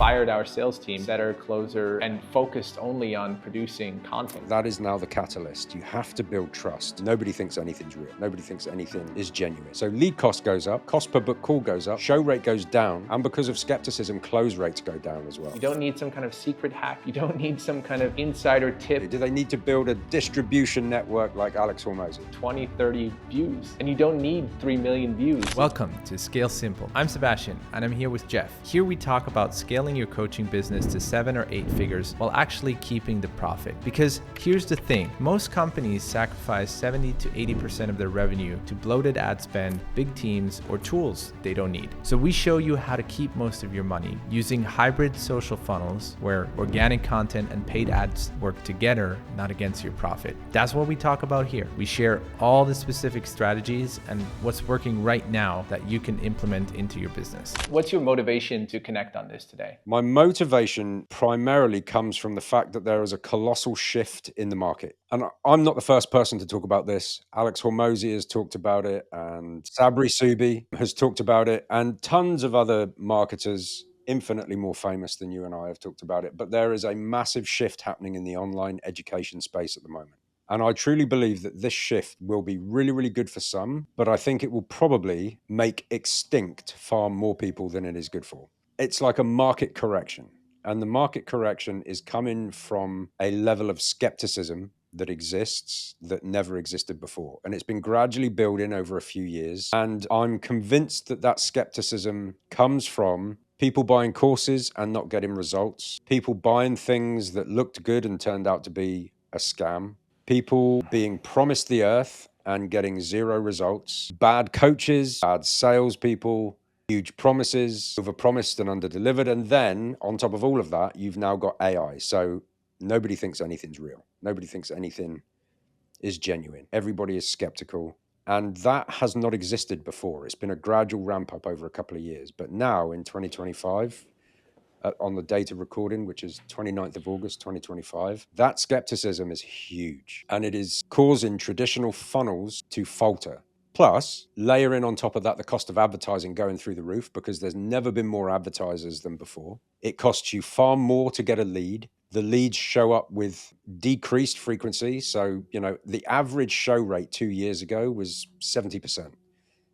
fired our sales team, better closer, and focused only on producing content. That is now the catalyst. You have to build trust. Nobody thinks anything's real. Nobody thinks anything is genuine. So lead cost goes up, cost per book call goes up, show rate goes down, and because of skepticism, close rates go down as well. You don't need some kind of secret hack. You don't need some kind of insider tip. Do they need to build a distribution network like Alex Hormozi? 20, 30 views. And you don't need 3 million views. Welcome to Scale Simple. I'm Sebastian, and I'm here with Jeff. Here we talk about scaling your coaching business to 7 or 8 figures while actually keeping the profit. Because here's the thing, most companies sacrifice 70 to 80% of their revenue to bloated ad spend, big teams, or tools they don't need. So we show you how to keep most of your money using hybrid social funnels where organic content and paid ads work together, not against your profit. That's what we talk about here. We share all the specific strategies and what's working right now that you can implement into your business. What's your motivation to connect on this today? My motivation primarily comes from the fact that there is a colossal shift in the market. And I'm not the first person to talk about this. Alex Hormozi has talked about it, and Sabri Subi has talked about it, and tons of other marketers infinitely more famous than you and I have talked about it. But there is a massive shift happening in the online education space at the moment. And I truly believe that this shift will be really, really good for some, but I think it will probably make extinct far more people than it is good for. It's like a market correction. And the market correction is coming from a level of skepticism that exists that never existed before. And it's been gradually building over a few years. And I'm convinced that that skepticism comes from people buying courses and not getting results, people buying things that looked good and turned out to be a scam, people being promised the earth and getting zero results, bad coaches, bad salespeople, huge promises, overpromised and underdelivered. And then on top of all of that, you've now got AI. So nobody thinks anything's real. Nobody thinks anything is genuine. Everybody is skeptical. And that has not existed before. It's been a gradual ramp up over a couple of years. But now in 2025, on the data recording, which is 29th of August, 2025, that skepticism is huge. And it is causing traditional funnels to falter. Plus, layering on top of that the cost of advertising going through the roof because there's never been more advertisers than before. It costs you far more to get a lead. The leads show up with decreased frequency. So, the average show rate 2 years ago was 70%.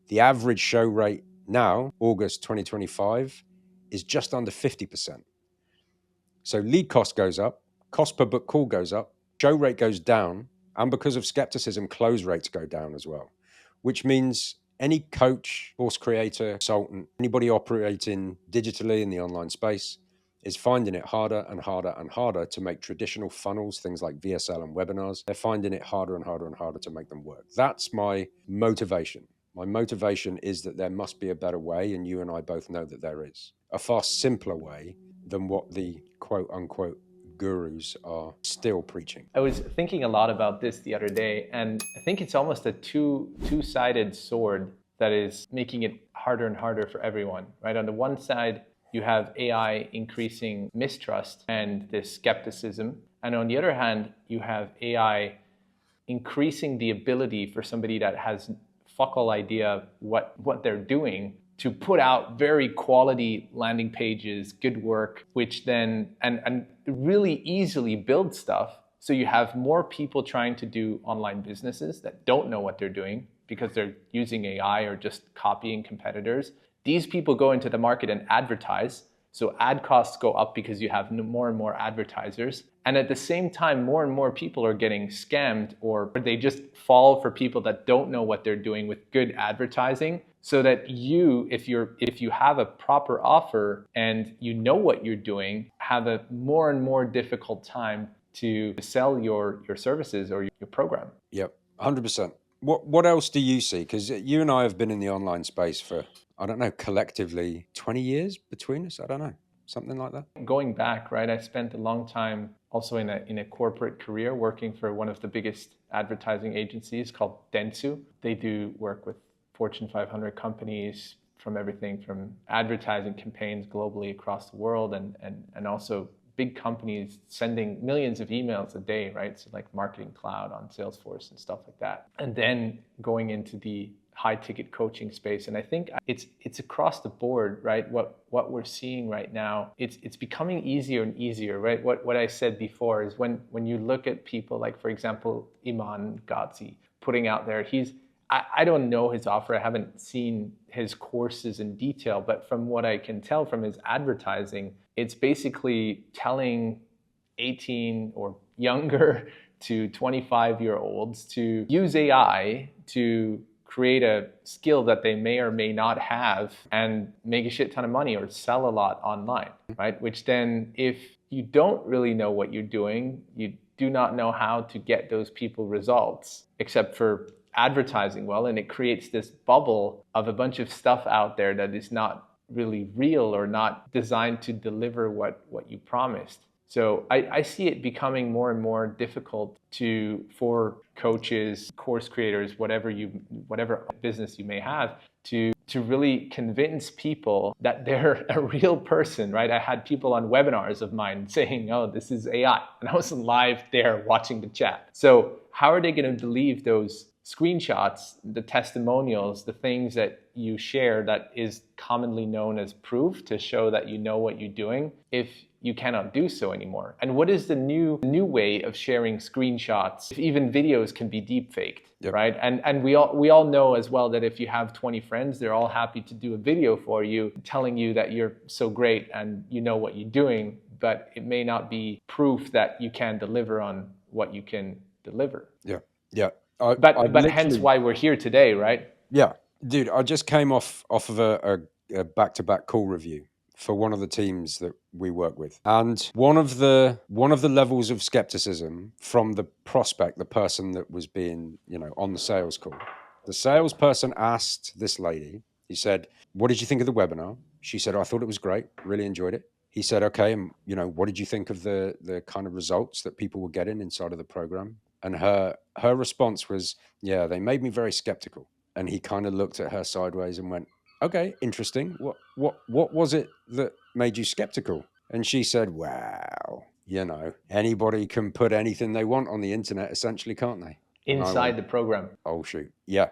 The average show rate now, August 2025, is just under 50%. So lead cost goes up, cost per book call goes up, show rate goes down, and because of skepticism, close rates go down as well, which means any coach, course creator, consultant, anybody operating digitally in the online space is finding it harder and harder and harder to make traditional funnels, things like VSL and webinars. They're finding it harder and harder and harder to make them work. That's my motivation. My motivation is that there must be a better way, and you and I both know that there is. A far simpler way than what the quote unquote gurus are still preaching. I was thinking a lot about this the other day, and I think it's almost a two-sided sword that is making it harder and harder for everyone, right? On the one side, you have AI increasing mistrust and this skepticism. And on the other hand, you have AI increasing the ability for somebody that has fuck all idea what they're doing to put out very quality landing pages, good work, which then, and really easily build stuff. So you have more people trying to do online businesses that don't know what they're doing because they're using AI or just copying competitors. These people go into the market and advertise. So ad costs go up because you have more and more advertisers. And at the same time, more and more people are getting scammed, or they just fall for people that don't know what they're doing with good advertising. So that you, if you have a proper offer and you know what you're doing, have a more and more difficult time to sell your services or your program. Yep, 100%. What else do you see? Because you and I have been in the online space for, I don't know, collectively 20 years between us. I don't know, something like that. Going back, right, I spent a long time also in a corporate career working for one of the biggest advertising agencies called Dentsu. They do work with Fortune 500 companies, from everything from advertising campaigns globally across the world and also big companies sending millions of emails a day, right? So like Marketing Cloud on Salesforce and stuff like that. And then going into the high ticket coaching space. And I think it's across the board, right? What we're seeing right now, it's becoming easier and easier, right? What I said before is when you look at people like, for example, Iman Ghazi putting out there, I don't know his offer. I haven't seen his courses in detail, but from what I can tell from his advertising, it's basically telling 18 or younger to 25-year-olds to use AI to create a skill that they may or may not have and make a shit ton of money or sell a lot online, right? Which then, if you don't really know what you're doing, you do not know how to get those people results except for advertising well, and it creates this bubble of a bunch of stuff out there that is not really real or not designed to deliver what you promised. So I see it becoming more and more difficult for coaches, course creators, whatever business you may have, to really convince people that they're a real person, right? I had people on webinars of mine saying, oh, this is AI. And I was live there watching the chat. So how are they going to believe those screenshots, the testimonials, the things that you share that is commonly known as proof to show that you know what you're doing, if you cannot do so anymore? And what is the new way of sharing screenshots if even videos can be deep faked? Yep. Right? And we all know as well that if you have 20 friends, they're all happy to do a video for you telling you that you're so great and you know what you're doing, but it may not be proof that you can deliver on what you can deliver. Yeah. Yeah. But hence why we're here today, right? Yeah. Dude, I just came off of a back-to-back call review for one of the teams that we work with. And one of the levels of skepticism from the prospect, the person that was being, on the sales call, the salesperson asked this lady, he said, what did you think of the webinar? She said, I thought it was great, really enjoyed it. He said, okay, and what did you think of the kind of results that people were getting inside of the program? And her response was, yeah, they made me very skeptical. And he kind of looked at her sideways and went, okay, interesting. What was it that made you skeptical? And she said, well, anybody can put anything they want on the internet, essentially, can't they? Inside the program. Oh, shoot. Yeah.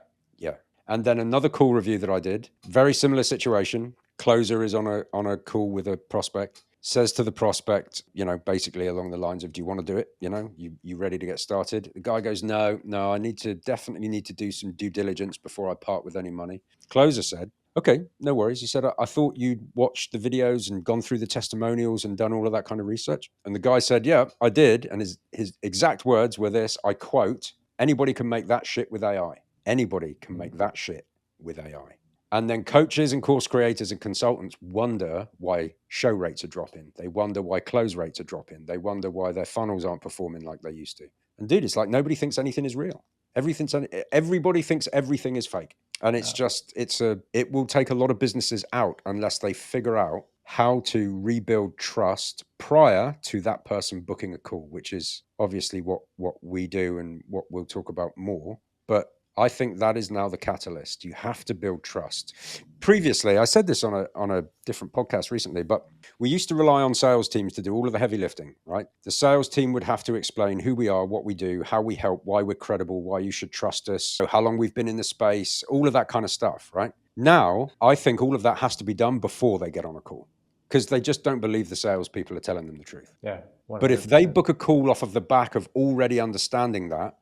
And then another call review that I did, very similar situation. Closer is on a call with a prospect, says to the prospect, basically along the lines of, do you want to do it? You ready to get started? The guy goes, no, I definitely need to do some due diligence before I part with any money. Closer said, okay, no worries. He said, I thought you'd watched the videos and gone through the testimonials and done all of that kind of research. And the guy said, yeah, I did. And his exact words were this, I quote, anybody can make that shit with AI. Anybody can make that shit with AI. And then coaches and course creators and consultants wonder why show rates are dropping. They wonder why close rates are dropping. They wonder why their funnels aren't performing like they used to. And dude, it's like nobody thinks anything is real. Everybody thinks everything is fake. And it's just, it will take a lot of businesses out unless they figure out how to rebuild trust prior to that person booking a call, which is obviously what we do and what we'll talk about more. But I think that is now the catalyst. You have to build trust. Previously, I said this on a different podcast recently, but we used to rely on sales teams to do all of the heavy lifting, right? The sales team would have to explain who we are, what we do, how we help, why we're credible, why you should trust us, how long we've been in the space, all of that kind of stuff, right? Now, I think all of that has to be done before they get on a call because they just don't believe the salespeople are telling them the truth. Yeah. 100%. But if they book a call off of the back of already understanding that,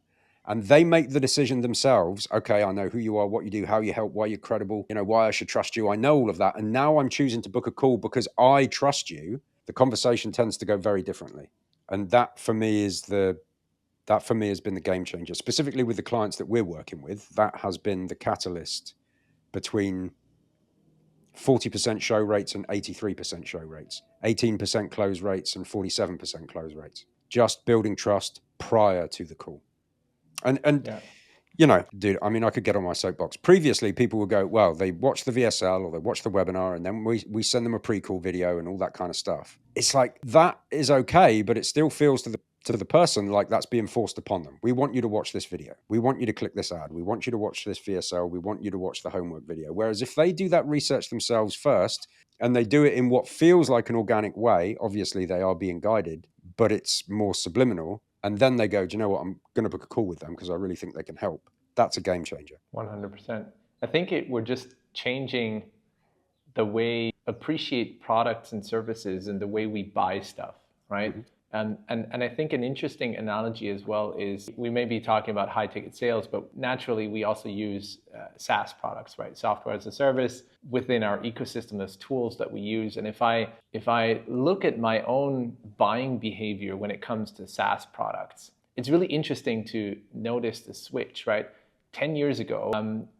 and they make the decision themselves, okay, I know who you are, what you do, how you help, why you're credible, why I should trust you. I know all of that. And now I'm choosing to book a call because I trust you. The conversation tends to go very differently. And that for me has been the game changer, specifically with the clients that we're working with. That has been the catalyst between 40% show rates and 83% show rates, 18% close rates and 47% close rates. Just building trust prior to the call. And yeah. Dude, I mean, I could get on my soapbox. Previously, people would go, well, they watch the VSL or they watch the webinar and then we send them a pre-call video and all that kind of stuff. It's like, that is okay, but it still feels to the person like that's being forced upon them. We want you to watch this video. We want you to click this ad. We want you to watch this VSL. We want you to watch the homework video. Whereas if they do that research themselves first and they do it in what feels like an organic way, obviously they are being guided, but it's more subliminal. And then they go, do you know what? I'm going to book a call with them because I really think they can help. That's a game changer. 100%. I think we're just changing the way appreciate products and services and the way we buy stuff, right? Mm-hmm. And I think an interesting analogy as well is we may be talking about high ticket sales, but naturally we also use SaaS products, right? Software as a service within our ecosystem as tools that we use. And if I look at my own buying behavior when it comes to SaaS products, it's really interesting to notice the switch, right? 10 years ago,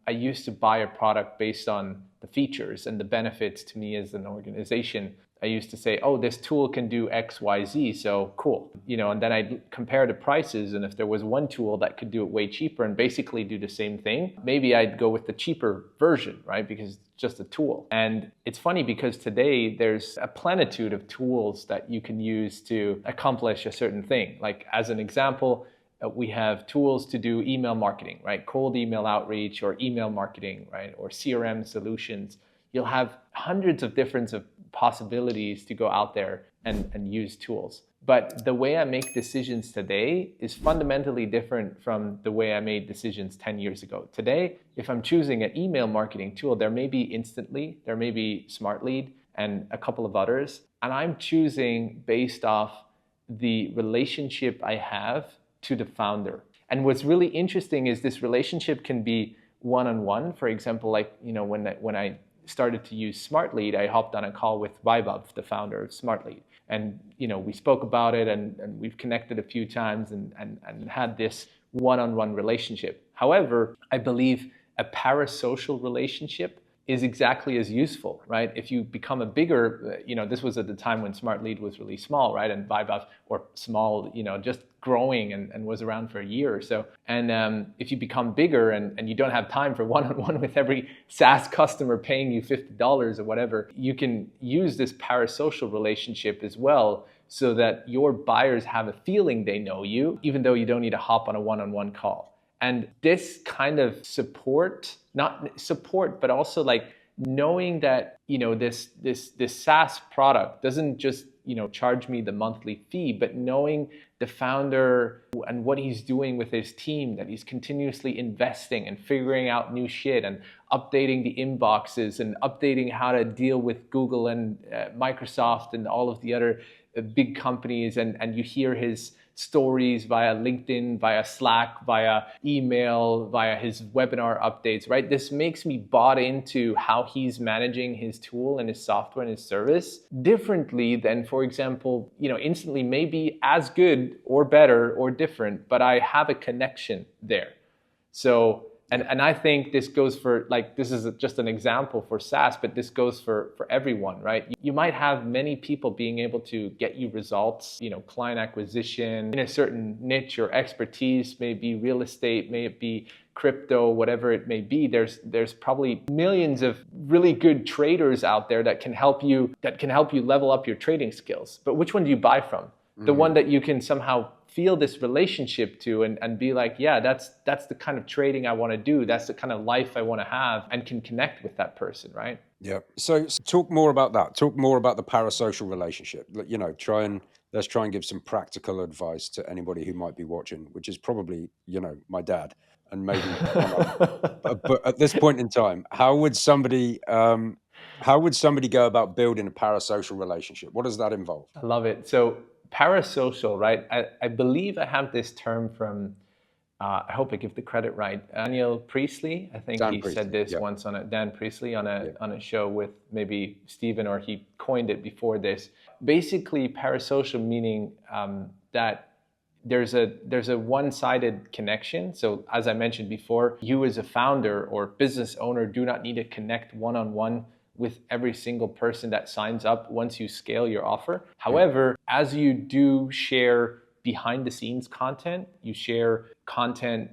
I used to buy a product based on the features and the benefits to me as an organization. I used to say, oh, this tool can do X, Y, Z, so cool. And then I'd compare the prices, and if there was one tool that could do it way cheaper and basically do the same thing, maybe I'd go with the cheaper version, right? Because it's just a tool. And it's funny because today there's a plenitude of tools that you can use to accomplish a certain thing. Like as an example, we have tools to do email marketing, right? Cold email outreach or email marketing, right? Or CRM solutions. You'll have hundreds of different possibilities to go out there and use tools. But the way I make decisions today is fundamentally different from the way I made decisions 10 years ago. Today, if I'm choosing an email marketing tool, there may be Instantly, there may be Smart Lead, and a couple of others. And I'm choosing based off the relationship I have to the founder. And what's really interesting is this relationship can be one-on-one. For example, like, when I started to use Smart Lead, I hopped on a call with Vaibhav, the founder of Smart Lead. And, we spoke about it and we've connected a few times and had this one-on-one relationship. However, I believe a parasocial relationship is exactly as useful, right? If you become a bigger, this was at the time when Smart Lead was really small, right? And Vaibhav, or small, just growing and was around for a year or so. And if you become bigger and you don't have time for one-on-one with every SaaS customer paying you $50 or whatever, you can use this parasocial relationship as well so that your buyers have a feeling they know you, even though you don't need to hop on a one-on-one call. And this kind of not support, but also like knowing that, this SaaS product doesn't just, charge me the monthly fee, but knowing the founder and what he's doing with his team, that he's continuously investing and figuring out new shit and updating the inboxes and updating how to deal with Google and Microsoft and all of the other big companies. And you hear his stories via LinkedIn, via Slack, via email, via his webinar updates, right? This makes me bought into how he's managing his tool and his software and his service differently than, for example, Instantly may be as good or better or different, but I have a connection there. So, and I think this goes for, like, this is just an example for SaaS, but this goes for everyone, right? You might have many people being able to get you results, client acquisition in a certain niche or expertise, maybe real estate, may it be crypto, whatever it may be. There's probably millions of really good traders out there that can help you level up your trading skills. But which one do you buy from? Mm-hmm. The one that you can somehow feel this relationship to and be like, yeah, that's the kind of trading I want to do. That's the kind of life I want to have, and can connect with that person, right? Yeah. So talk more about that. Talk more about the parasocial relationship. Let's try and give some practical advice to anybody who might be watching, which is probably, my dad and maybe but at this point in time, how would somebody go about building a parasocial relationship? What does that involve? I love it. So parasocial, right? I believe I have this term from, I hope I give the credit right, Daniel Priestley. I think he said this once Dan Priestley on a show with maybe Stephen, or he coined it before this. Basically, parasocial meaning that there's a one-sided connection. So as I mentioned before, you as a founder or business owner do not need to connect one-on-one with every single person that signs up once you scale your offer. However, as you do share behind the scenes content, you share content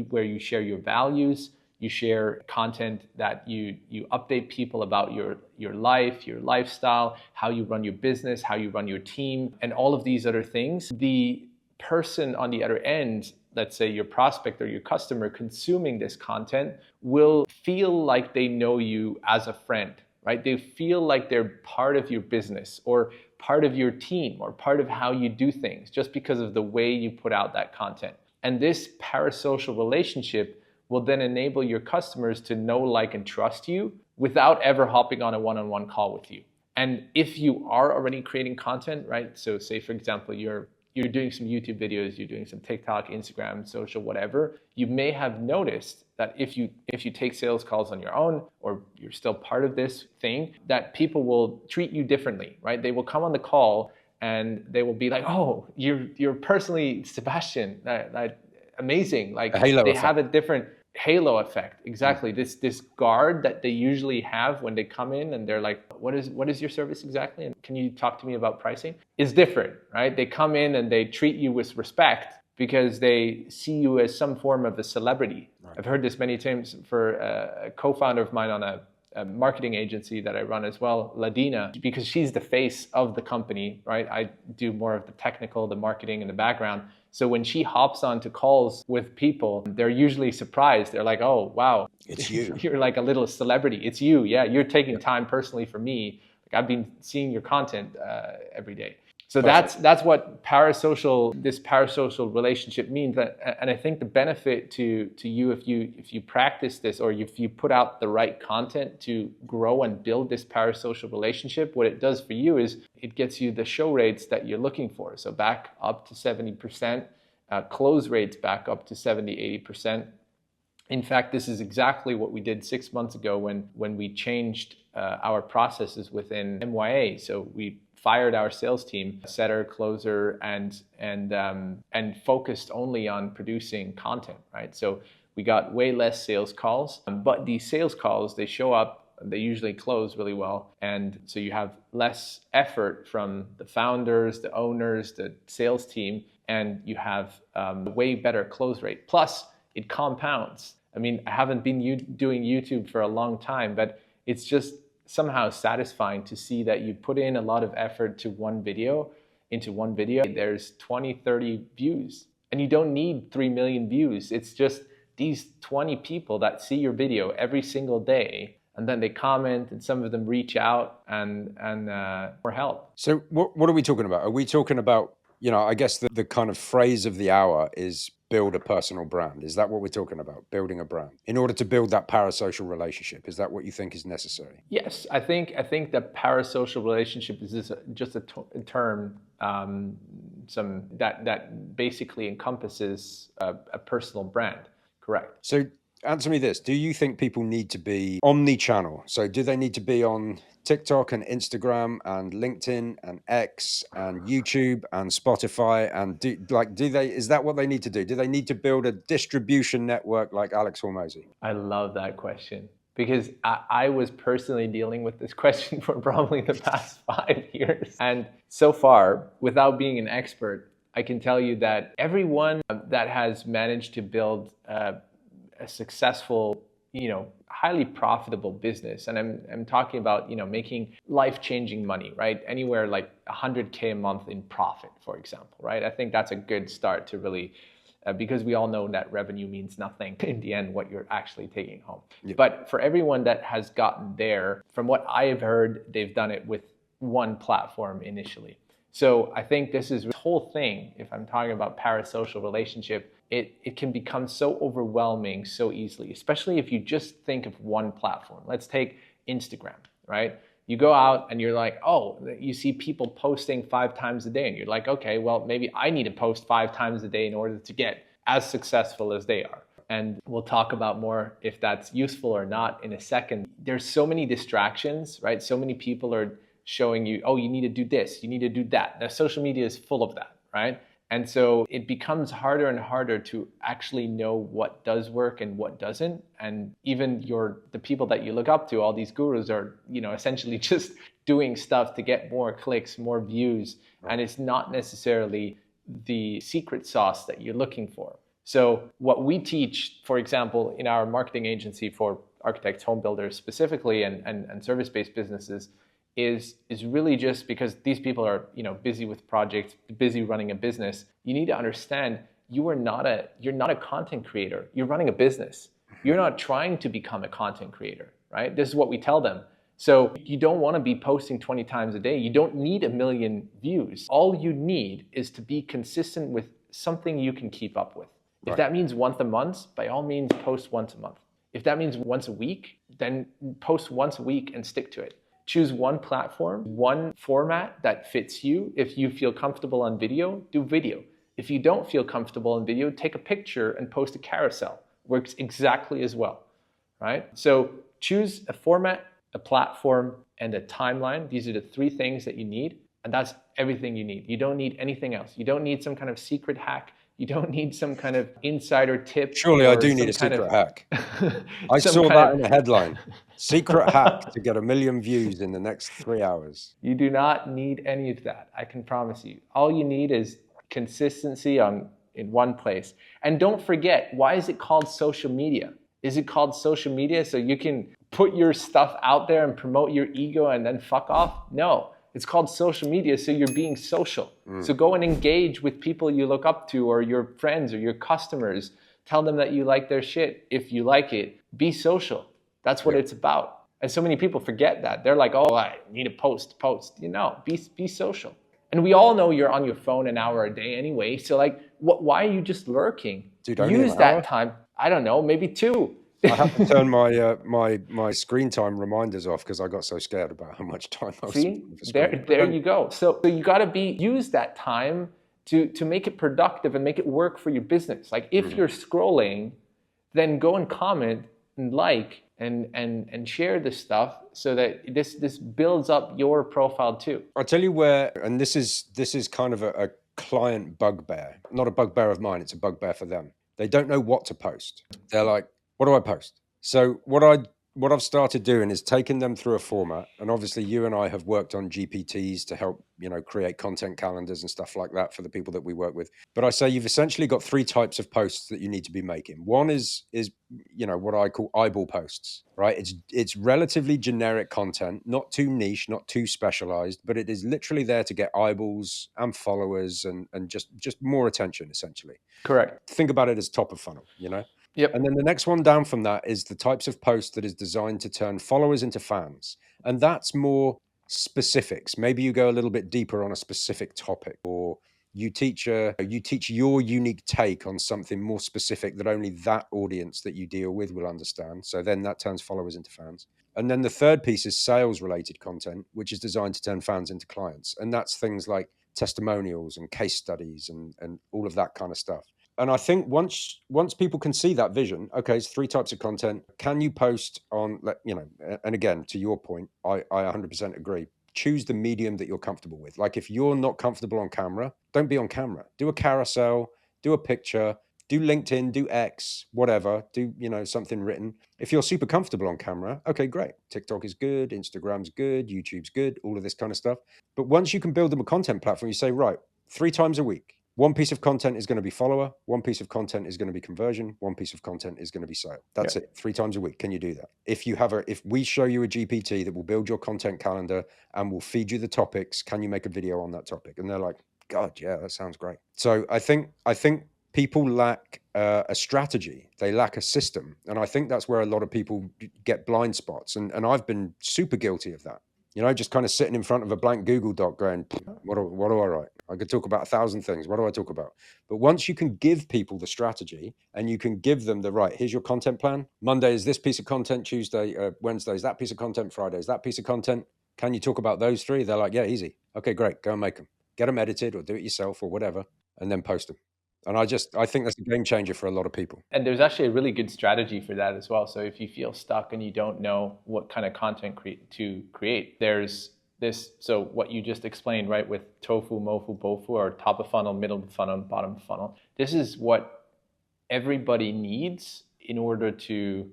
where you share your values, you share content that you update people about your life, your lifestyle, how you run your business, how you run your team, and all of these other things. The person on the other end, let's say your prospect or your customer consuming this content, will feel like they know you as a friend, right? They feel like they're part of your business or part of your team or part of how you do things just because of the way you put out that content. And this parasocial relationship will then enable your customers to know, like, and trust you without ever hopping on a one-on-one call with you. And if you are already creating content, right? So say, for example, you're doing some YouTube videos, you're doing some TikTok, Instagram, social, whatever, you may have noticed that if you take sales calls on your own, or you're still part of this thing, that people will treat you differently, right? They will come on the call and they will be like, oh, you're personally Sebastian, that amazing. Like, a halo they effect. have a different halo effect. Exactly. This guard that they usually have when they come in and they're like, what is your service exactly? And can you talk to me about pricing? Is different, right? They come in and they treat you with respect because they see you as some form of a celebrity. Right. I've heard this many times for a co-founder of mine on a marketing agency that I run as well, Ladina, because she's the face of the company, right? I do more of the technical, the marketing, and the background. So when she hops onto calls with people, they're usually surprised. They're like, oh, wow. It's you. You're like a little celebrity. It's you. Yeah, you're taking time personally for me. Like, I've been seeing your content every day. So that's what this parasocial relationship means. And I think the benefit to you if you practice this, or if you put out the right content to grow and build this parasocial relationship, what it does for you is it gets you the show rates that you're looking for. So back up to 70%, close rates back up to 70, 80%. In fact, this is exactly what we did 6 months ago when we changed our processes within MYA. So we fired our sales team, setter, closer, and focused only on producing content, right? So we got way less sales calls, but these sales calls, they show up, they usually close really well. And so you have less effort from the founders, the owners, the sales team, and you have a way better close rate. Plus, it compounds. I mean, I haven't been doing YouTube for a long time, but it's just somehow satisfying to see that you put in a lot of effort into one video. There's 20, 30 views, and you don't need 3 million views. It's just these 20 people that see your video every single day, and then they comment, and some of them reach out and for help. So what are we talking about? Are we talking about, I guess the kind of phrase of the hour is build a personal brand. Is that what we're talking about? Building a brand in order to build that parasocial relationship. Is that what you think is necessary? Yes, I think the parasocial relationship is just a term that basically encompasses a personal brand. Correct. So answer me this. Do you think people need to be omni-channel? So do they need to be on TikTok and Instagram and LinkedIn and X and YouTube and Spotify? And is that what they need to do? Do they need to build a distribution network like Alex Hormozi? I love that question, because I was personally dealing with this question for probably the past 5 years. And so far, without being an expert, I can tell you that everyone that has managed to build a successful, highly profitable business, and I'm talking about, making life-changing money, right? Anywhere like 100K a month in profit, for example, right? I think that's a good start to really, because we all know that revenue means nothing in the end, what you're actually taking home. Yeah. But for everyone that has gotten there, from what I have heard, they've done it with one platform initially. So I think this whole thing, if I'm talking about parasocial relationship, it can become so overwhelming so easily, especially if you just think of one platform. Let's take Instagram, right? You go out and you're like, oh, you see people posting 5 times a day, and you're like, okay, well, maybe I need to post 5 times a day in order to get as successful as they are. And we'll talk about more if that's useful or not in a second. There's so many distractions, right? So many people are showing you, oh, you need to do this, you need to do that. Now, social media is full of that, right? And so it becomes harder and harder to actually know what does work and what doesn't. And even the people that you look up to, all these gurus are, essentially just doing stuff to get more clicks, more views. And it's not necessarily the secret sauce that you're looking for. So what we teach, for example, in our marketing agency for architects, home builders specifically, and service-based businesses, is really just because these people are busy with projects, busy running a business. You need to understand you're not a content creator. You're running a business. You're not trying to become a content creator, right? This is what we tell them. So you don't want to be posting 20 times a day. You don't need 1 million views. All you need is to be consistent with something you can keep up with. If that means once a month, by all means, post once a month. If that means once a week, then post once a week and stick to it. Choose one platform, one format that fits you. If you feel comfortable on video, do video. If you don't feel comfortable on video, take a picture and post a carousel. Works exactly as well, right? So choose a format, a platform, and a timeline. These are the three things that you need, and that's everything you need. You don't need anything else. You don't need some kind of secret hack. You don't need some kind of insider tip. Surely I do need a secret hack. I saw that in a headline. Secret hack to get 1 million views in the next 3 hours. You do not need any of that, I can promise you. All you need is consistency in one place. And don't forget, why is it called social media? Is it called social media so you can put your stuff out there and promote your ego and then fuck off? No. It's called social media, so you're being social. So go and engage with people you look up to, or your friends or your customers. Tell them that you like their shit. If you like it, be social. That's what it's about. And so many people forget that. They're like, oh, I need to post. You know, be social. And we all know you're on your phone an hour a day anyway. So like, why are you just lurking? Dude, use that time. I don't know, maybe 2. I have to turn my screen time reminders off because I got so scared about how much time I was spending. See, there you go. So you got to use that time to make it productive and make it work for your business. Like if you're scrolling, then go and comment and like and share this stuff so that this builds up your profile too. I'll tell you where, and this is kind of a client bugbear, not a bugbear of mine. It's a bugbear for them. They don't know what to post. They're like, what do I post? So what I've started doing is taking them through a format, and obviously you and I have worked on GPTs to help, create content calendars and stuff like that for the people that we work with. But I say you've essentially got 3 types of posts that you need to be making. One is what I call eyeball posts, right? It's relatively generic content, not too niche, not too specialized, but it is literally there to get eyeballs and followers and just more attention, essentially. Correct. Think about it as top of funnel, Yep. And then the next one down from that is the types of posts that is designed to turn followers into fans. And that's more specifics. Maybe you go a little bit deeper on a specific topic, or you teach your unique take on something more specific that only that audience that you deal with will understand. So then that turns followers into fans. And then the third piece is sales related content, which is designed to turn fans into clients. And that's things like testimonials and case studies and all of that kind of stuff. And I think once people can see that vision, okay, it's 3 types of content. Can you post on, and again, to your point, I 100% agree. Choose the medium that you're comfortable with. Like if you're not comfortable on camera, don't be on camera. Do a carousel, do a picture, do LinkedIn, do X, whatever, do, something written. If you're super comfortable on camera, okay, great. TikTok is good, Instagram's good, YouTube's good, all of this kind of stuff. But once you can build them a content platform, you say, right, 3 times a week, 1 piece of content is going to be follower, 1 piece of content is going to be conversion, 1 piece of content is going to be sale. That's it. 3 times a week. Can you do that? If we show you a GPT that will build your content calendar and will feed you the topics, can you make a video on that topic? And they're like, God, yeah, that sounds great. So I think people lack a strategy. They lack a system. And I think that's where a lot of people get blind spots. And I've been super guilty of that. Just kind of sitting in front of a blank Google Doc going, what do I write? I could talk about 1,000 things. What do I talk about? But once you can give people the strategy and you can give them here's your content plan. Monday is this piece of content. Tuesday, Wednesday is that piece of content. Friday is that piece of content. Can you talk about those 3? They're like, yeah, easy. Okay, great. Go and make them. Get them edited or do it yourself or whatever, and then post them. And I think that's a game changer for a lot of people. And there's actually a really good strategy for that as well. So if you feel stuck and you don't know what kind of content to create, there's this. So what you just explained, right, with tofu, mofu, bofu, or top of funnel, middle of funnel, bottom of funnel. This is what everybody needs in order to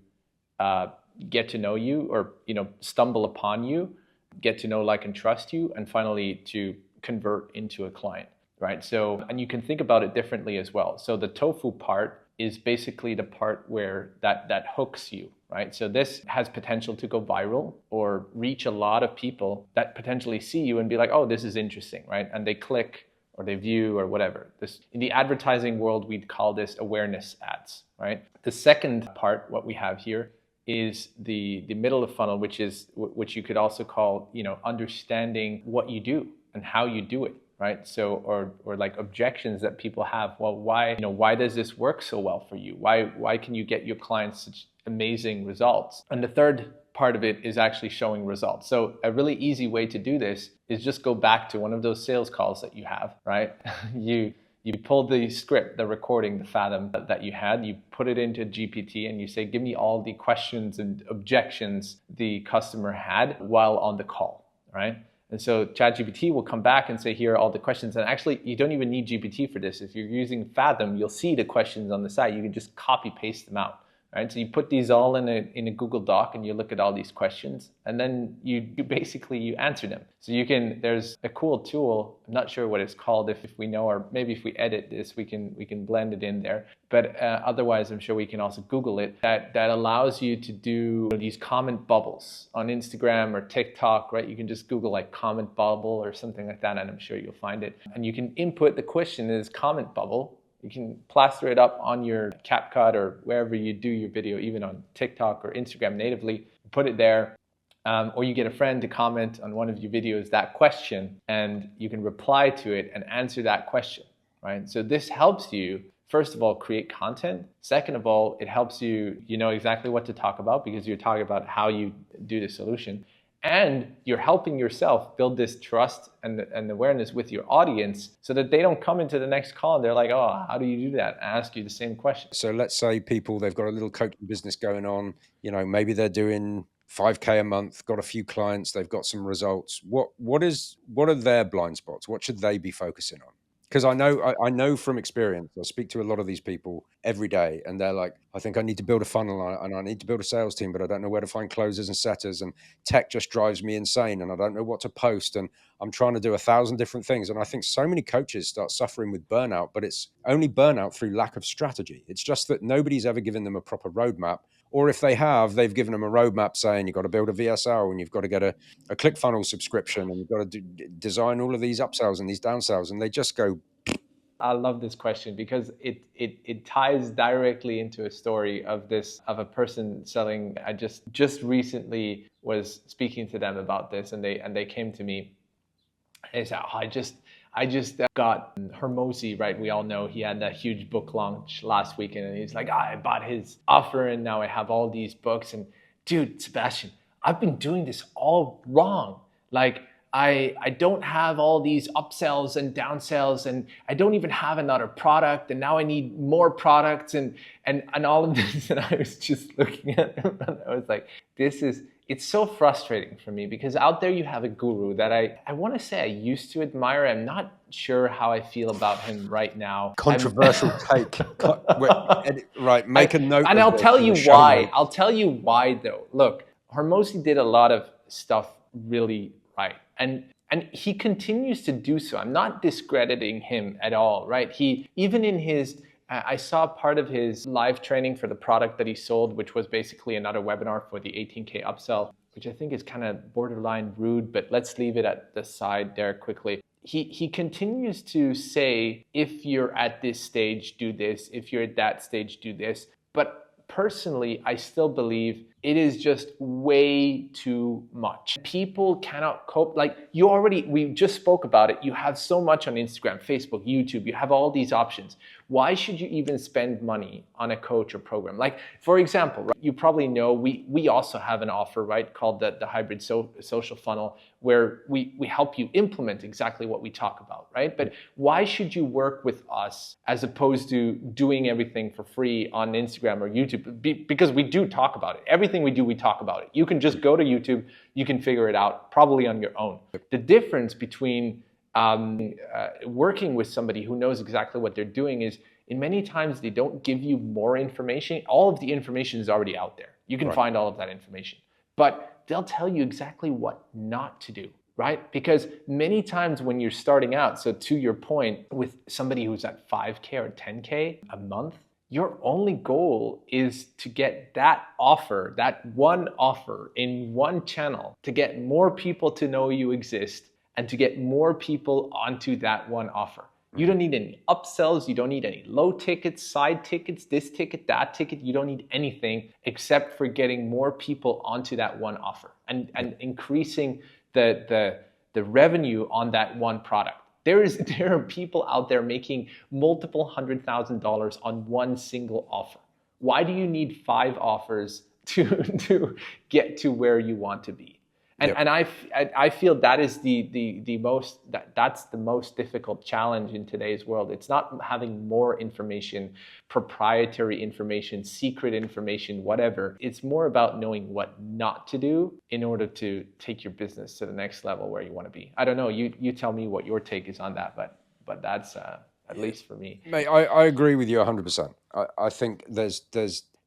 get to know you, or stumble upon you, get to know, like, and trust you, and finally to convert into a client. Right. So, and you can think about it differently as well. So the tofu part is basically the part where that hooks you, right? So this has potential to go viral or reach a lot of people that potentially see you and be like, oh, this is interesting, right? And they click or they view or whatever. This, in the advertising world, we'd call this awareness ads, right? The second part, what we have here, is the middle of funnel, which you could also call, understanding what you do and how you do it. right? So, or like objections that people have. Well, why does this work so well for you? Why can you get your clients such amazing results? And the third part of it is actually showing results. So a really easy way to do this is just go back to one of those sales calls that you have, right? You pull the script, the recording, the Fathom that you had, you put it into GPT and you say, give me all the questions and objections the customer had while on the call, right? And so ChatGPT will come back and say, here are all the questions. And actually, you don't even need GPT for this. If you're using Fathom, you'll see the questions on the side. You can just copy paste them out. Right? So you put these all in a Google Doc and you look at all these questions and then you basically answer them. So there's a cool tool, I'm not sure what it's called if we know, or maybe if we edit this, we can blend it in there. But otherwise, I'm sure we can also Google it, that allows you to do these comment bubbles on Instagram or TikTok, right? You can just Google like comment bubble or something like that and I'm sure you'll find it. And you can input the question as comment bubble. You can plaster it up on your CapCut or wherever you do your video, even on TikTok or Instagram natively, put it there. Or you get a friend to comment on one of your videos that question and you can reply to it and answer that question, right? So this helps you, first of all, create content. Second of all, it helps you know exactly what to talk about because you're talking about how you do the solution. And you're helping yourself build this trust and awareness with your audience so that they don't come into the next call and they're like, oh, how do you do that? And ask you the same question. So let's say they've got a little coaching business going on, maybe they're doing 5K a month, got a few clients, they've got some results. What are their blind spots? What should they be focusing on? Because I know from experience, I speak to a lot of these people every day and they're like, I think I need to build a funnel and I need to build a sales team, but I don't know where to find closers and setters and tech just drives me insane and I don't know what to post and I'm trying to do 1,000 different things. And I think so many coaches start suffering with burnout, but it's only burnout through lack of strategy. It's just that nobody's ever given them a proper roadmap. Or if they have, they've given them a roadmap saying you've got to build a VSL and you've got to get a ClickFunnels subscription and you've got to design all of these upsells and these downsells, and they just go. I love this question because it ties directly into a story of a person selling. I just recently was speaking to them about this, and they came to me. They said, oh, I just got Hormozi, right? We all know he had that huge book launch last weekend and he's like, I bought his offer and now I have all these books. And dude, Sebastian, I've been doing this all wrong. Like I don't have all these upsells and downsells and I don't even have another product and now I need more products and all of this. And I was just looking at him and I was like, it's so frustrating for me because out there you have a guru that I want to say I used to admire. I'm not sure how I feel about him right now. Controversial take. Right, make a note. And I'll tell you why. I'll tell you why though. Look, Hormozi did a lot of stuff really right. And he continues to do so. I'm not discrediting him at all, right? Even in his I saw part of his live training for the product that he sold, which was basically another webinar for the 18K upsell, which I think is kind of borderline rude, but let's leave it at the side there quickly. He continues to say, if you're at this stage, do this. If you're at that stage, do this. But personally, I still believe it is just way too much. People cannot cope. Like we just spoke about it. You have so much on Instagram, Facebook, YouTube. You have all these options. Why should you even spend money on a coach or program? Like, for example, right, you probably know we also have an offer, right, called the hybrid social funnel, where we help you implement exactly what we talk about, right? But why should you work with us as opposed to doing everything for free on Instagram or YouTube? Because we do talk about it. Everything we do, we talk about it. You can just go to YouTube, you can figure it out probably on your own. The difference between working with somebody who knows exactly what they're doing is in many times they don't give you more information. All of the information is already out there. You can find all of that information, but they'll tell you exactly what not to do, right? Because many times when you're starting out, so to your point, with somebody who's at 5K or 10K a month, your only goal is to get that offer, that one offer in one channel, to get more people to know you exist and to get more people onto that one offer. You don't need any upsells. You don't need any low tickets, side tickets, this ticket, that ticket. You don't need anything except for getting more people onto that one offer and increasing the revenue on that one product. There are people out there making multiple $100,000 on one single offer. Why do you need 5 offers to get to where you want to be? And I feel that is the most that's the most difficult challenge in today's world. It's not having more information, proprietary information, secret information, whatever. It's more about knowing what not to do in order to take your business to the next level where you want to be. I don't know. You tell me what your take is on that, but that's at least for me. Mate, I agree with you 100%. I think there's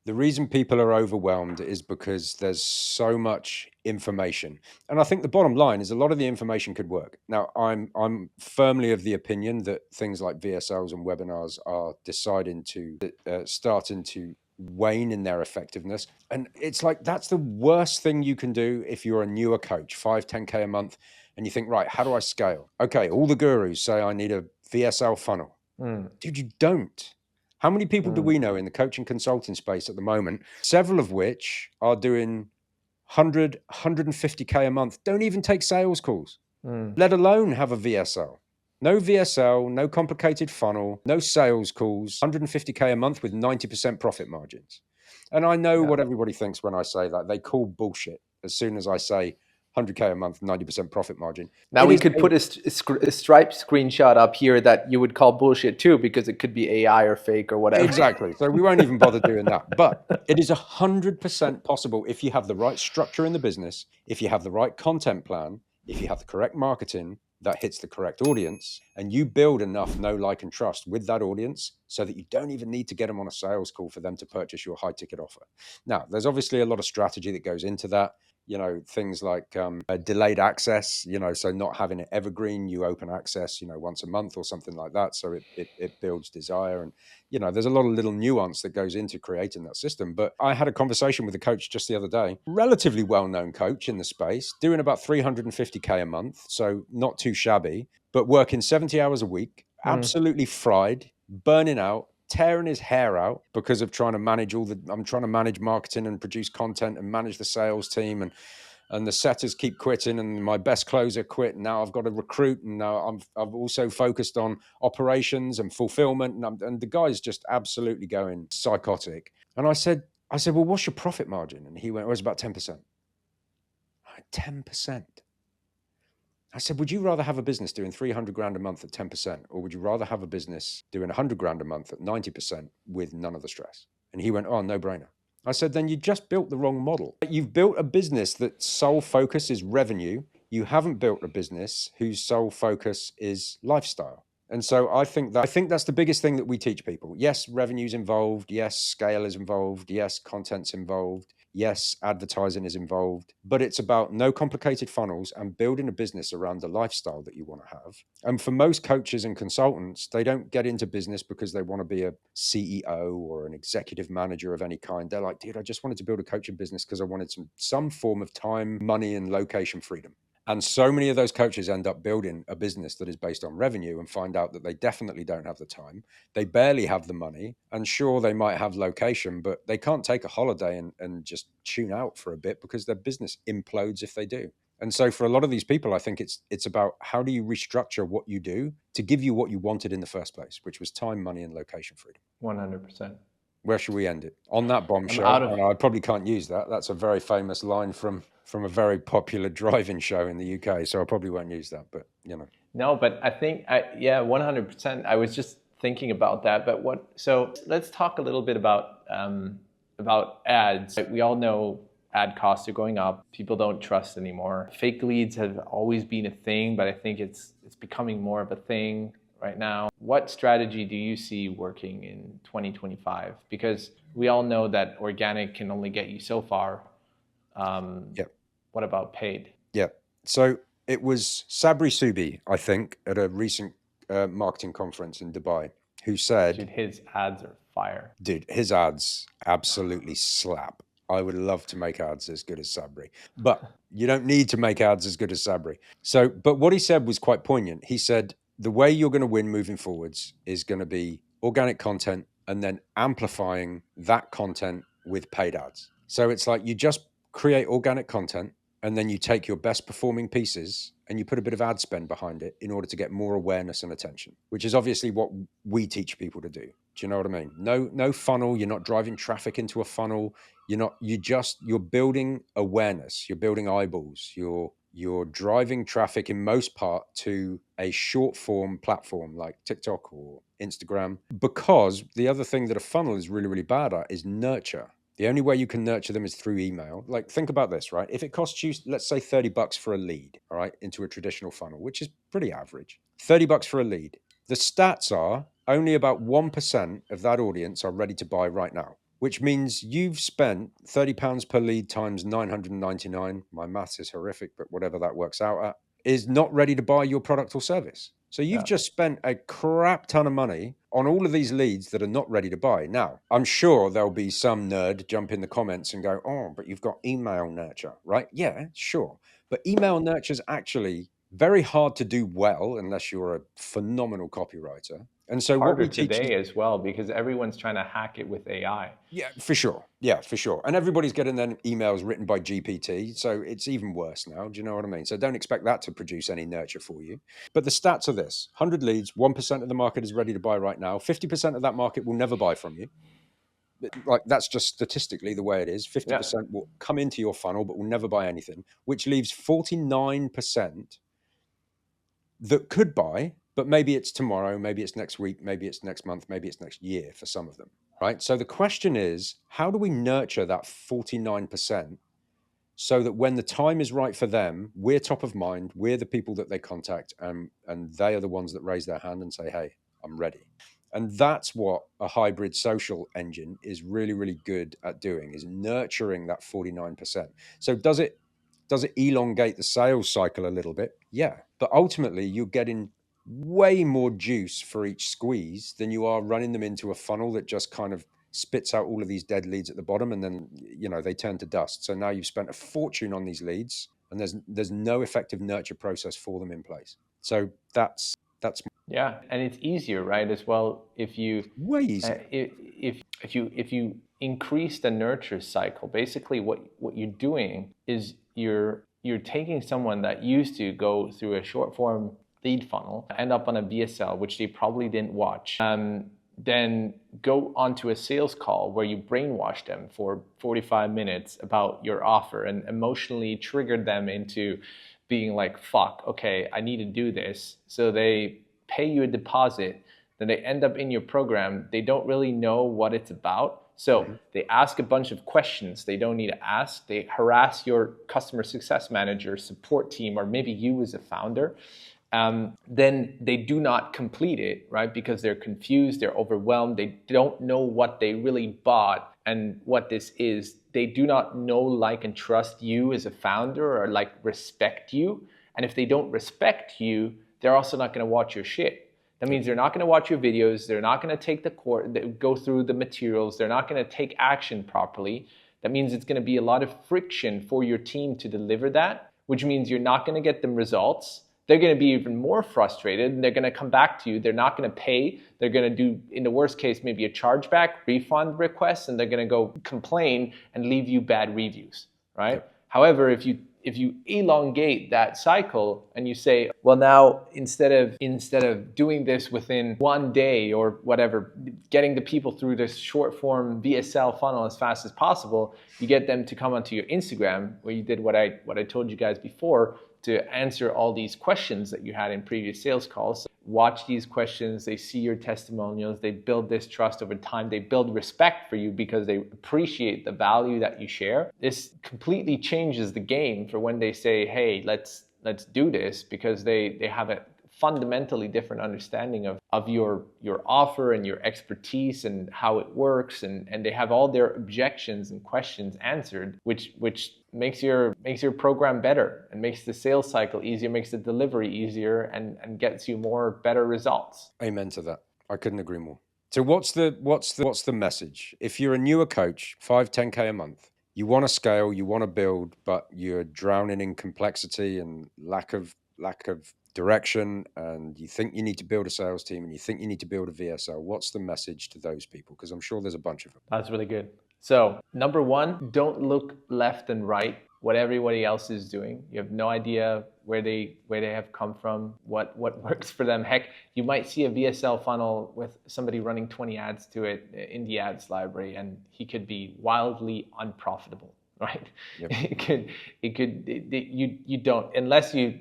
the reason people are overwhelmed is because there's so much information. And I think the bottom line is a lot of the information could work. Now, I'm firmly of the opinion that things like VSLs and webinars are starting to wane in their effectiveness. And it's like, that's the worst thing you can do if you're a newer coach, 5, 10K a month. And you think, right, how do I scale? Okay, all the gurus say I need a VSL funnel. Dude, you don't. How many people do we know in the coaching consulting space at the moment, several of which are doing 100, 150K a month, don't even take sales calls, let alone have a VSL. No VSL, no complicated funnel, no sales calls, 150K a month with 90% profit margins. And I know what everybody thinks when I say that. They call bullshit as soon as I say 100K a month, 90% profit margin. Now we could put a Stripe screenshot up here that you would call bullshit too, because it could be AI or fake or whatever. Exactly. So we won't even bother doing that. But it is 100% possible if you have the right structure in the business, if you have the right content plan, if you have the correct marketing that hits the correct audience, and you build enough know, like, and trust with that audience so that you don't even need to get them on a sales call for them to purchase your high ticket offer. Now, there's obviously a lot of strategy that goes into that. Things like delayed access, so not having it evergreen, you open access, once a month or something like that. So it builds desire. And, there's a lot of little nuance that goes into creating that system. But I had a conversation with a coach just the other day, relatively well-known coach in the space, doing about 350K a month. So not too shabby, but working 70 hours a week, absolutely fried, burning out, tearing his hair out because of trying to manage I'm trying to manage marketing and produce content and manage the sales team, and the setters keep quitting, and my best closer quit. Now I've got to recruit, and now I've also focused on operations and fulfillment, and the guy's just absolutely going psychotic. And I said, well, what's your profit margin? And he went, it was about 10%. 10%. I said, would you rather have a business doing 300 grand a month at 10%, or would you rather have a business doing 100 grand a month at 90% with none of the stress? And he went, oh, no brainer. I said, then you just built the wrong model. You've built a business that sole focus is revenue. You haven't built a business whose sole focus is lifestyle. And so I think that's the biggest thing that we teach people. Yes, revenue's involved. Yes, scale is involved. Yes, content's involved. Yes, advertising is involved, but it's about no complicated funnels and building a business around the lifestyle that you want to have. And for most coaches and consultants, they don't get into business because they want to be a CEO or an executive manager of any kind. They're like, dude, I just wanted to build a coaching business because I wanted some form of time, money, and location freedom. And so many of those coaches end up building a business that is based on revenue and find out that they definitely don't have the time. They barely have the money. And sure, they might have location, but they can't take a holiday and just tune out for a bit because their business implodes if they do. And so for a lot of these people, I think it's about how do you restructure what you do to give you what you wanted in the first place, which was time, money, and location freedom. 100%. Where should we end it? On that bombshell. And I probably can't use that. That's a very famous line from a very popular driving show in the UK. So I probably won't use that, but No, but I think, 100%. I was just thinking about that. But so let's talk a little bit about ads. We all know ad costs are going up. People don't trust anymore. Fake leads have always been a thing, but I think it's becoming more of a thing right now. What strategy do you see working in 2025? Because we all know that organic can only get you so far. What about paid? Yeah. So it was Sabri Subi, I think, at a recent marketing conference in Dubai, who said, dude, his ads are fire. Dude, his ads absolutely slap. I would love to make ads as good as Sabri, but you don't need to make ads as good as Sabri. So, but what he said was quite poignant. He said, the way you're going to win moving forwards is going to be organic content and then amplifying that content with paid ads. So it's like you just create organic content and then you take your best performing pieces and you put a bit of ad spend behind it in order to get more awareness and attention, which is obviously what we teach people to do. Do you know what I mean? No funnel. You're not driving traffic into a funnel. You're building awareness. You're building eyeballs. You're driving traffic in most part to a short form platform like TikTok or Instagram, because the other thing that a funnel is really, really bad at is nurture. The only way you can nurture them is through email. Like, think about this, right? If it costs you, let's say $30 for a lead, all right, into a traditional funnel, which is pretty average, $30 for a lead. The stats are only about 1% of that audience are ready to buy right now, which means you've spent £30 per lead times 999. My maths is horrific, but whatever that works out at, is not ready to buy your product or service. So you've just spent a crap ton of money on all of these leads that are not ready to buy. Now, I'm sure there'll be some nerd jump in the comments and go, oh, but you've got email nurture, right? Yeah, sure. But email nurture is actually very hard to do well unless you're a phenomenal copywriter. And so what we teach today as well, because everyone's trying to hack it with AI. Yeah, for sure. Yeah, for sure. And everybody's getting their emails written by GPT. So it's even worse now. Do you know what I mean? So don't expect that to produce any nurture for you. But the stats are this: 100 leads, 1% of the market is ready to buy right now. 50% of that market will never buy from you. Like, that's just statistically the way it is. 50% will come into your funnel, but will never buy anything, which leaves 49% that could buy, but maybe it's tomorrow, maybe it's next week, maybe it's next month, maybe it's next year for some of them, right? So the question is, how do we nurture that 49% so that when the time is right for them, we're top of mind, we're the people that they contact, and they are the ones that raise their hand and say, hey, I'm ready. And that's what a hybrid social engine is really, really good at doing, is nurturing that 49%. So does it elongate the sales cycle a little bit? Yeah. But ultimately, you're getting way more juice for each squeeze than you are running them into a funnel that just kind of spits out all of these dead leads at the bottom, and then, they turn to dust. So now you've spent a fortune on these leads, and there's no effective nurture process for them in place. So that's Yeah, and it's easier, right? As well, if you way easier. If you increase the nurture cycle, basically what you're doing is you're taking someone that used to go through a short form lead funnel, end up on a VSL, which they probably didn't watch, then go onto a sales call where you brainwash them for 45 minutes about your offer and emotionally triggered them into being like, fuck, okay, I need to do this. So they pay you a deposit, then they end up in your program. They don't really know what it's about. So they ask a bunch of questions they don't need to ask. They harass your customer success manager, support team, or maybe you as a founder. Then they do not complete it, right? Because they're confused, they're overwhelmed, they don't know what they really bought and what this is. They do not know, like, and trust you as a founder, or like respect you. And if they don't respect you, they're also not going to watch your shit. That means they're not going to watch your videos. They're not going to take the course, go through the materials. They're not going to take action properly. That means it's going to be a lot of friction for your team to deliver that, which means you're not going to get them results. They're going to be even more frustrated, and they're going to come back to you. They're not going to pay. They're going to do, in the worst case, maybe a chargeback, refund request, and they're going to go complain and leave you bad reviews, right? Yep. However, if you elongate that cycle and you say, well, now instead of doing this within one day or whatever, getting the people through this short form VSL funnel as fast as possible, you get them to come onto your Instagram, where you did what I told you guys before, to answer all these questions that you had in previous sales calls. Watch these questions, they see your testimonials, they build this trust over time, they build respect for you because they appreciate the value that you share. This completely changes the game for when they say, hey, let's do this, because they have a fundamentally different understanding of your offer and your expertise and how it works, and they have all their objections and questions answered, which makes your program better and makes the sales cycle easier, makes the delivery easier, and gets you more better results. Amen to that. I couldn't agree more. So what's the message? If you're a newer coach, 5-10K a month, you want to scale, you want to build, but you're drowning in complexity and lack of direction, and you think you need to build a sales team and you think you need to build a VSL, what's the message to those people? Because I'm sure there's a bunch of them. That's really good. So, number one, don't look left and right what everybody else is doing. You have no idea where they have come from, what works for them. Heck, you might see a VSL funnel with somebody running 20 ads to it in the ads library, and he could be wildly unprofitable, right? Yep. You don't, unless you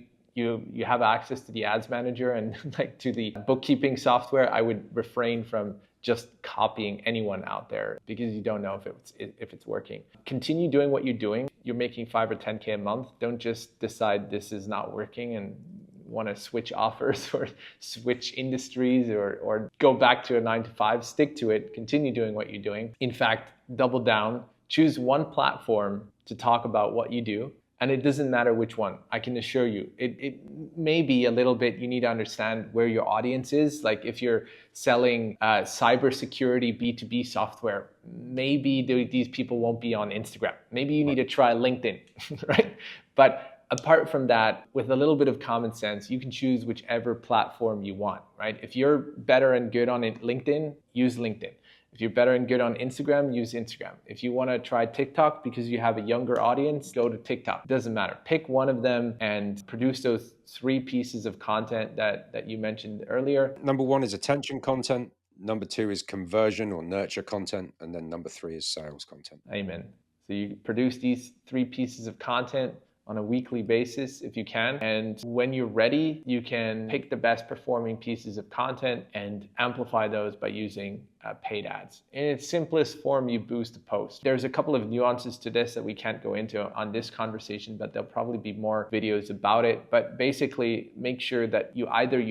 have access to the ads manager and like to the bookkeeping software. I would refrain from just copying anyone out there because you don't know if it's working. Continue doing what you're doing. You're making 5 or 10K a month. Don't just decide this is not working and want to switch offers or switch industries or go back to a 9 to 5. Stick to it. Continue doing what you're doing. In fact, double down. Choose one platform to talk about what you do. And it doesn't matter which one. I can assure you, it may be a little bit, you need to understand where your audience is. Like if you're selling cybersecurity B2B software, maybe these people won't be on Instagram. Maybe you need to try LinkedIn, right? But apart from that, with a little bit of common sense, you can choose whichever platform you want, right? If you're better and good on LinkedIn, use LinkedIn. If you're better and good on Instagram, use Instagram. If you want to try TikTok because you have a younger audience, go to TikTok. It doesn't matter. Pick one of them and produce those 3 pieces of content that you mentioned earlier. Number 1 is attention content. Number 2 is conversion or nurture content. And then number 3 is sales content. Amen. So you produce these 3 pieces of content on a weekly basis if you can. And when you're ready, you can pick the best performing pieces of content and amplify those by using paid ads. In its simplest form, you boost a post. There's a couple of nuances to this that we can't go into on this conversation, but there'll probably be more videos about it. But basically, make sure that you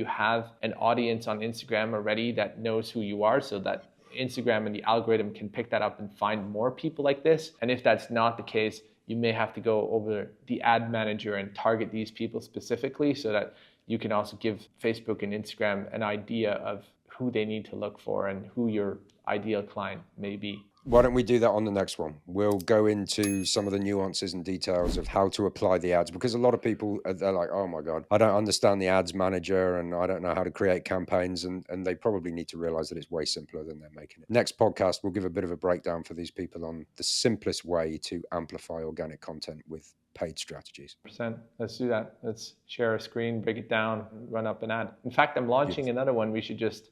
have an audience on Instagram already that knows who you are, so that Instagram and the algorithm can pick that up and find more people like this. And if that's not the case, you may have to go over the ad manager and target these people specifically so that you can also give Facebook and Instagram an idea of who they need to look for and who your ideal client may be. Why don't we do that on the next one? We'll go into some of the nuances and details of how to apply the ads, because a lot of people, they're like, oh my God, I don't understand the ads manager and I don't know how to create campaigns. And they probably need to realize that it's way simpler than they're making it. Next podcast, we'll give a bit of a breakdown for these people on the simplest way to amplify organic content with paid strategies. Let's do that. Let's share a screen, break it down, run up an ad. In fact, I'm launching another one. We should just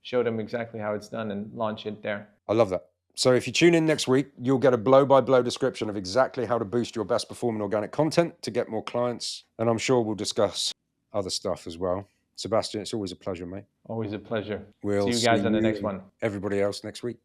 show them exactly how it's done and launch it there. I love that. So if you tune in next week, you'll get a blow-by-blow description of exactly how to boost your best performing organic content to get more clients. And I'm sure we'll discuss other stuff as well. Sebastian, it's always a pleasure, mate. Always a pleasure. We'll see you guys on the next one. Everybody else next week.